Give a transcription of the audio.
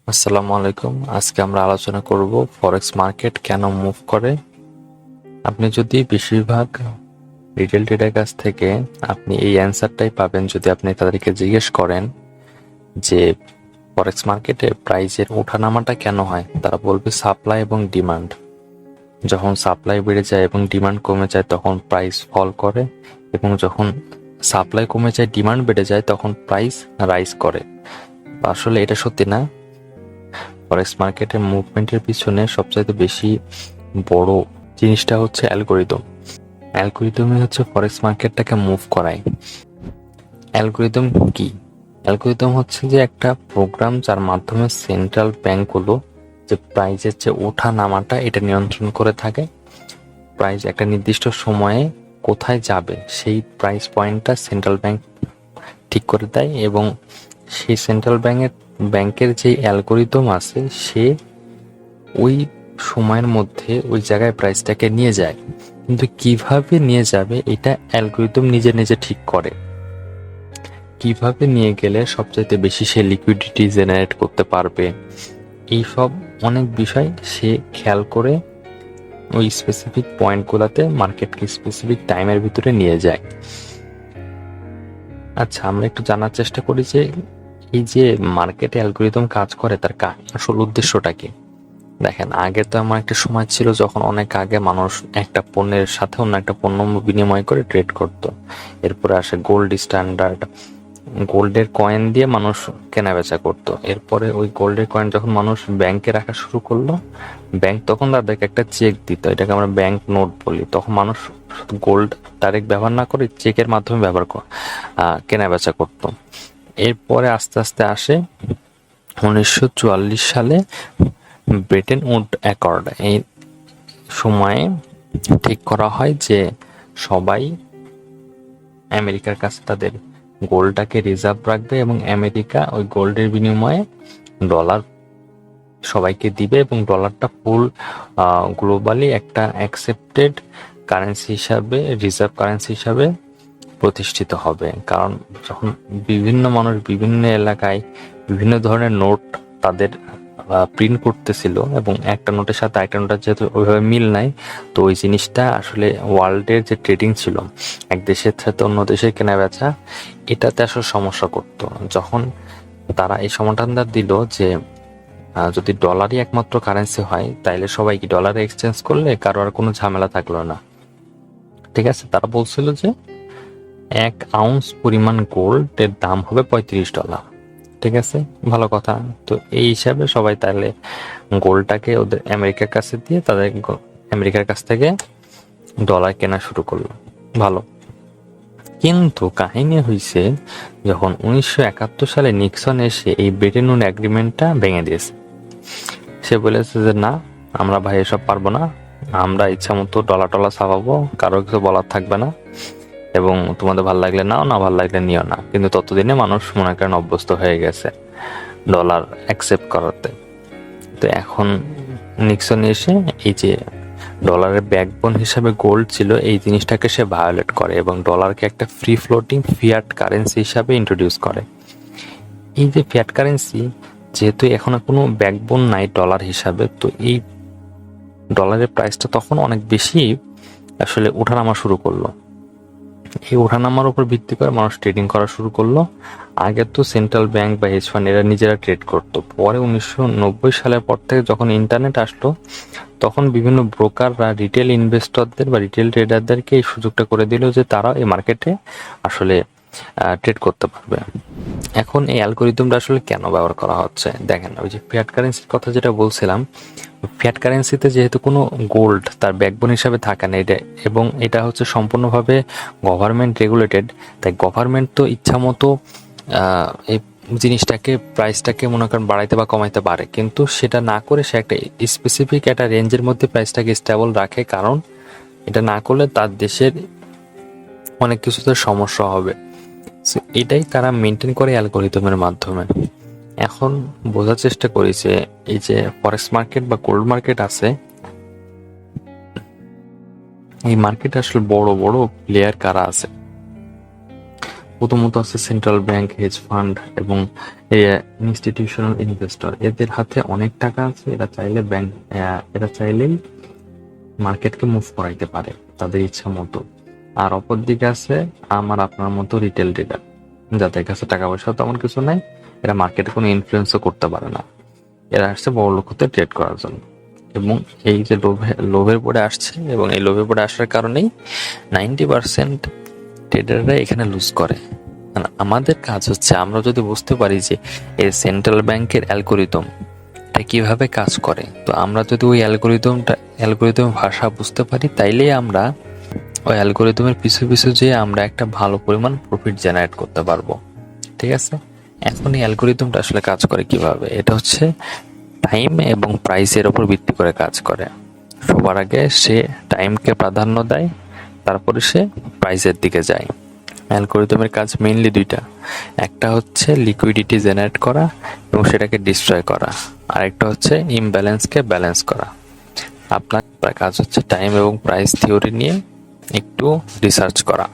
আসসালামু আলাইকুম। আজকে আমরা আলোচনা করব ফরেক্স মার্কেট কেন মুভ করে। আপনি যদি বেশিরভাগ রিটেল ট্রেডার কাছ থেকে আপনি এই অ্যান্সারটাই পাবেন যদি আপনি তাদেরকে জিজ্ঞেস করেন যে ফরেক্স মার্কেটে প্রাইসের ওঠানামাটা কেন হয়, তারা বলবে সাপ্লাই এবং ডিমান্ড। যখন সাপ্লাই বেড়ে যায় এবং ডিমান্ড কমে যায় তখন প্রাইস ফল করে, এবং যখন সাপ্লাই কমে যায় ডিমান্ড বেড়ে যায় তখন প্রাইস রাইজ করে। আসলে এটা সত্যি না। ফরেক্স মার্কেটের মুভমেন্টের পিছনে সবচাইতে বেশি বড় জিনিসটা হচ্ছে অ্যালগোরিদম। অ্যালগোরিদমই হচ্ছে ফরেক্স মার্কেটটাকে মুভ করায়। অ্যালগোরিদম কি? অ্যালগোরিদম হচ্ছে যে একটা প্রোগ্রাম যার মাধ্যমে সেন্ট্রাল ব্যাংকগুলো যে প্রাইজের যে ওঠা নামাটা এটা নিয়ন্ত্রণ করে থাকে। প্রাইস একটা নির্দিষ্ট সময়ে কোথায় যাবে সেই প্রাইস পয়েন্টটা সেন্ট্রাল ব্যাংক ঠিক করে দেয়, এবং সেই সেন্ট্রাল ব্যাংকের যে অ্যালগোরিদম আছে সে ওই সময়ের মধ্যে ওই জায়গায় প্রাইসটাকে নিয়ে যায়। কিন্তু কিভাবে নিয়ে যাবে এটা অ্যালগোরিদম নিজে নিজে ঠিক করে। কিভাবে নিয়ে গেলে সবচাইতে বেশি সে লিকুইডিটি জেনারেট করতে পারবে, এইসব অনেক বিষয় সে খেয়াল করে ওই স্পেসিফিক পয়েন্টগুলোতে মার্কেটকে স্পেসিফিক টাইমের ভিতরে নিয়ে যায়। আচ্ছা, আমরা একটু জানার চেষ্টা করি যে এই যে মার্কেটে অ্যালগোরিদম কাজ করে তার আসল উদ্দেশ্যটা কি। দেখেন, আগে তো এমন একটা সময় ছিল যখন অনেক আগে মানুষ একটা পণ্যের সাথে অন্য একটা পণ্য বিনিময় করে ট্রেড করত। এরপরে আসে গোল্ড স্ট্যান্ডার্ড, গোল্ডের কয়েন দিয়ে মানুষ কেনা বেচা করতো। এরপরে ওই গোল্ডের কয়েন যখন মানুষ ব্যাংকে রাখা শুরু করলো, ব্যাংক তখন তাদেরকে একটা চেক দিত, এটাকে আমরা ব্যাংক নোট বলি। তখন মানুষ গোল্ড ডাইরেক্ট ব্যবহার না করে চেকের মাধ্যমে কেনা বেচা করতো। এরপরে আস্তে আস্তে আসে 1944 সালে ব্রেটেন উড অ্যাকর্ড। এই সময়ে ঠিক করা হয় যে সবাই আমেরিকার কাছে তাদের গোল্ডটাকে রিজার্ভ রাখবে এবং আমেরিকা ওই গোল্ডের বিনিময়ে ডলার সবাইকে দিবে, এবং ডলারটা ফুল গ্লোবালি একটা অ্যাকসেপ্টেড কারেন্সি হিসাবে, রিজার্ভ কারেন্সি হিসাবে প্রতিষ্ঠিত হবে। কারণ যখন বিভিন্ন মানুষ বিভিন্ন এলাকায় বিভিন্ন ধরনের নোট তাদের প্রিন্ট করতেছিল, এবং একটা নোটের সাথে একটা নোটের যেহেতু ওইভাবে মিল নাই, তো ওই জিনিসটা আসলে ওয়ার্ল্ডের যে ট্রেডিং ছিল, এক দেশের সাথে অন্য দেশের কেনা বেচা, এটাতে আসলে সমস্যা করতো। যখন তারা এই সমাধানটা দিল যে যদি ডলারই একমাত্র কারেন্সি হয় তাইলে সবাই কি ডলারে এক্সচেঞ্জ করলে কারো আর কোনো ঝামেলা থাকলো না। ঠিক আছে, তারা বলছিল যে 1 আউন্স পরিমাণ গোল্ডের দাম হবে $35। ঠিক আছে, ভালো কথা। তো এই হিসাবে সবাই তাহলে গোল্ডটাকে ওদের আমেরিকার কাছে দিয়ে তাদের আমেরিকার কাছ থেকে ডলার কেনা শুরু করলো। ভালো, কিন্তু কাহিনী হয়েছে যখন 1971 সালে নিক্সন এসে এই ব্রেটেন উড এগ্রিমেন্টটা ভেঙে দিয়েছে। সে বলেছে যে না, আমরা ভাই এসব পারবো না, আমরা ইচ্ছা মতো ডলার টলার ছাপাবো, কারো কিছু বলার থাকবে না, এবং তোমাদের ভাল লাগলে নাও, না ভাল লাগলে নিও না। কিন্তু ততদিনে মানুষ মনে করেন অভ্যস্ত হয়ে গেছে ডলার অ্যাকসেপ্ট করাতে। তো এখন নিক্সন এসে এই যে ডলারের ব্যাকবোন হিসাবে গোল্ড ছিল এই জিনিসটাকে সে ভায়োলেট করে এবং ডলারকে একটা ফ্রি ফ্লোটিং ফিয়াট কারেন্সি হিসাবে ইন্ট্রোডিউস করে। এই যে ফিয়াট কারেন্সি, যেহেতু এখন কোনো ব্যাকবোন নাই ডলার হিসাবে, তো এই ডলারের প্রাইসটা তখন অনেক বেশি আসলে ওঠানামা শুরু করলো। এই ওঠানামার উপর ভিত্তি করে মানুষ ট্রেডিং করা শুরু করলো। আগে তো সেন্ট্রাল ব্যাংক বা হেজ ফান্ড এরা নিজেরা ট্রেড করতো। পরে 1990 সালের পর থেকে যখন ইন্টারনেট আসলো, তখন বিভিন্ন ব্রোকাররা রিটেল ইনভেস্টরদের বা রিটেল ট্রেডারদেরকে এই সুযোগটা করে দিল যে তারা এই মার্কেটে আসলে ট্রেড করতে পারবে। এখন এই অ্যালগোরিদমটা আসলে কেন ব্যবহার করা হচ্ছে দেখেন, ওই যে ফিয়াট কারেন্সির কথা যেটা বলছিলাম, ফিয়াট কারেন্সিতে যেহেতু কোনো গোল্ড তার ব্যাকবোন হিসাবে থাকে না, এটা এবং এটা হচ্ছে সম্পূর্ণভাবে গভর্নমেন্ট রেগুলেটেড, তাই গভর্নমেন্ট তো ইচ্ছা মতো এই জিনিসটাকে প্রাইসটাকে মনে করেন বাড়াইতে বা কমাইতে পারে, কিন্তু সেটা না করে সে একটা স্পেসিফিক একটা রেঞ্জের মধ্যে প্রাইসটাকে স্টেবল রাখে। কারণ এটা না করলে তার দেশের অনেক কিছুতে সমস্যা হবে। এটাই তারা মেনটেন করে অ্যালগোরিদমের মাধ্যমে। এখন বোঝার চেষ্টা করি যে এই যে ফরেক্স মার্কেট বা গোল্ড মার্কেট আছে, এই মার্কেটে আসলে বড় বড় প্লেয়ার কারা আছে। প্রথমত আছে সেন্ট্রাল ব্যাংক, হেজ ফান্ড এবং ইনস্টিটিউশনাল ইনভেস্টর। এদের হাতে অনেক টাকা আছে, এরা চাইলেই মার্কেটকে মুভ করাইতে পারে তাদের ইচ্ছা মতো। আর অপর দিকে আছে আমার আপনার মতো রিটেল ট্রেডার, যাদের কাছে টাকা পয়সা তেমন কিছু নাই, এরা মার্কেটে কোনো ইনফ্লুয়েন্সও করতে পারে না। এরা আসছে বড় লোক হতে ট্রেড করার জন্য, এবং এই যে লোভের পরে আসছে, এবং এই লোভের পরে আসার কারণেই 90% ট্রেডাররা এখানে লুজ করে। আর আমাদের কাজ হচ্ছে, আমরা যদি বুঝতে পারি যে এই সেন্ট্রাল ব্যাংকের অ্যালগোরিদম এটা কিভাবে কাজ করে, তো আমরা যদি ওই অ্যালগোরিদমের ভাষা বুঝতে পারি, তাইলেই আমরা ওই অ্যালগোরিদমের পিছু পিছু যেয়ে আমরা একটা ভালো পরিমাণ প্রফিট জেনারেট করতে পারবো। ঠিক আছে, এখন এই অ্যালগোরিদমটা আসলে কাজ করে কিভাবে? এটা হচ্ছে টাইম এবং প্রাইসের উপর ভিত্তি করে কাজ করে। সবার আগে সে টাইমকে প্রাধান্য দেয়, তারপরে সে প্রাইসের দিকে যায়। অ্যালগোরিদমের কাজ মেইনলি দুইটা, একটা হচ্ছে লিকুইডিটি জেনারেট করা এবং সেটাকে ডিস্ট্রয় করা, আর একটা হচ্ছে ইমব্যালেন্সকে ব্যালেন্স করা। আপনার কাজ হচ্ছে টাইম এবং প্রাইস থিওরি নিয়ে একটু রিসার্চ করা।